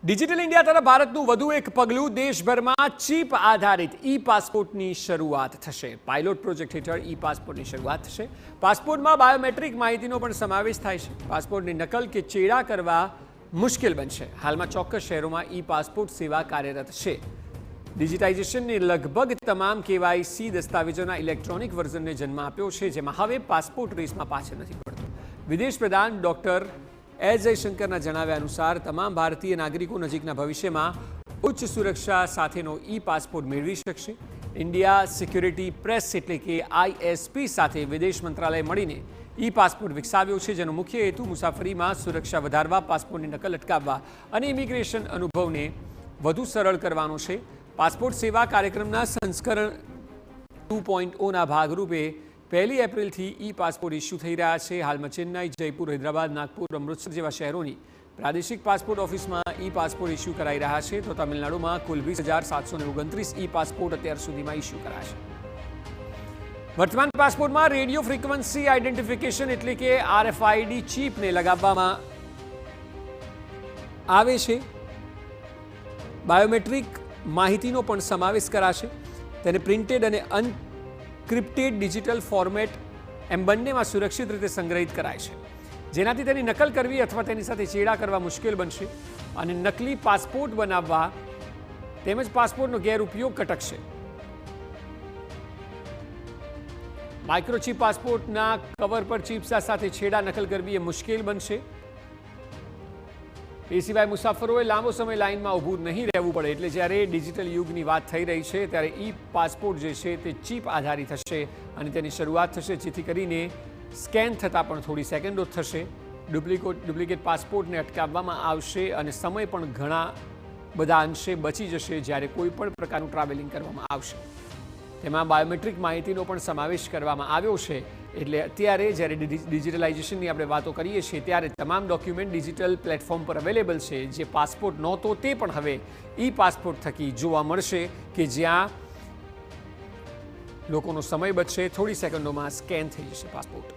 Digital India તરફ ભારતનું વધુ એક પગલું દેશભરમાં ચિપ આધારિત ઈ પાસપોર્ટની શરૂઆત થશે। પાયલોટ પ્રોજેક્ટ હેઠળ ઈ પાસપોર્ટની શરૂઆત થશે। પાસપોર્ટમાં બાયોમેટ્રિક માહિતીનો પણ સમાવેશ થાય છે। પાસપોર્ટની નકલ કે ચેડા કરવા મુશ્કેલ બનશે। હાલમાં ચોક્કસ શહેરોમાં ઈ પાસપોર્ટ સેવા કાર્યરત છે। ડિજિટાઇઝેશનની લગભગ તમામ કેવાયસી દસ્તાવેજોના ઇલેક્ટ્રોનિક વર્ઝનને જન્મ આપ્યો છે, જેમાં હવે પાસપોર્ટ રેસમાં પાછળ નથી પડતો। વિદેશ પ્રધાન ડોક્ટર એસ જયશંકરના જણાવ્યા અનુસાર તમામ ભારતીય નાગરિકો નજીકના ભવિષ્યમાં ઉચ્ચ સુરક્ષા સાથેનો ઈ પાસપોર્ટ મેળવી શકશે। ઇન્ડિયા સિક્યુરિટી પ્રેસ એટલે કે આઈએસપી સાથે વિદેશ મંત્રાલય મળીને ઈ પાસપોર્ટ વિકસાવ્યો છે, જેનો મુખ્ય હેતુ મુસાફરીમાં સુરક્ષા વધારવા, પાસપોર્ટની નકલ અટકાવવા અને ઇમિગ્રેશન અનુભવને વધુ સરળ કરવાનો છે। પાસપોર્ટ સેવા કાર્યક્રમના સંસ્કરણ 2.0ના ભાગરૂપે 1 એપ્રિલથી ઈ પાસપોર્ટ ઇસ્યુ થઈ રહ્યા છે। હાલમાં ચેન્નાઈ, જયપુર, હૈદરાબાદ, નાગપુર, અમૃતસર જેવા શહેરોની પ્રાદેશિક પાસપોર્ટ ઓફિસમાં ઈ પાસપોર્ટ ઇસ્યુ કરાઈ રહ્યા છે, તો તમિલનાડુમાં કુલ 20,729 ઈ પાસપોર્ટ અત્યાર સુધીમાં ઇસ્યુ કરાશે। વર્તમાન પાસપોર્ટમાં રેડિયો ફ્રીક્વન્સી આઇડેન્ટિફિકેશન એટલે કે RFID ચિપને લગાવવામાં આવે છે। બાયોમેટ્રિક માહિતીનો પણ સમાવેશ કરાશે। તેને પ્રિન્ટેડ અને ક્રિપ્ટેડ ડિજિટલ ફોર્મેટ એમ બંનેમાં સુરક્ષિત રીતે સંગ્રહિત કરાય છે, જેનાથી તેની નકલ કરવી અથવા તેની સાથે ચેડા કરવા મુશ્કેલ બનશે અને નકલી પાસપોર્ટ બનાવવા તેમજ પાસપોર્ટનો ગેરઉપયોગ કટકશે। માઇક્રોચિપ પાસપોર્ટના કવર પર ચિપ્સ સાથે છેડા નકલ કરવી એ મુશ્કેલ બનશે। એ સિવાય મુસાફરોએ લાંબો સમય લાઇનમાં ઊભું નહીં રહેવું પડે। એટલે જ્યારે ડિજિટલ યુગની વાત થઈ રહી છે, ત્યારે ઈ પાસપોર્ટ જે છે તે ચિપ આધારિત હશે અને તેની શરૂઆત થશે, જેથી કરીને સ્કેન થતાં પણ થોડી સેકન્ડો થશે। ડુપ્લિકેટ પાસપોર્ટને અટકાવવામાં આવશે અને સમય પણ ઘણા બધા અંશે બચી જશે જ્યારે કોઈ પણ પ્રકારનું ટ્રાવેલિંગ કરવામાં આવશે। તેમાં બાયોમેટ્રિક માહિતીનો પણ સમાવેશ કરવામાં આવ્યો છે। એટલે અત્યારે જ્યારે ડિજિટલાઇઝેશનની આપણે વાતો કરીએ છીએ, ત્યારે તમામ ડોક્યુમેન્ટ ડિજિટલ પ્લેટફોર્મ પર અવેલેબલ છે। જે પાસપોર્ટ નહોતો તે પણ હવે ઈ પાસપોર્ટ થકી જોવા મળશે, કે જ્યાં લોકોનો સમય બચશે, થોડી સેકન્ડોમાં સ્કેન થઈ જશે પાસપોર્ટ।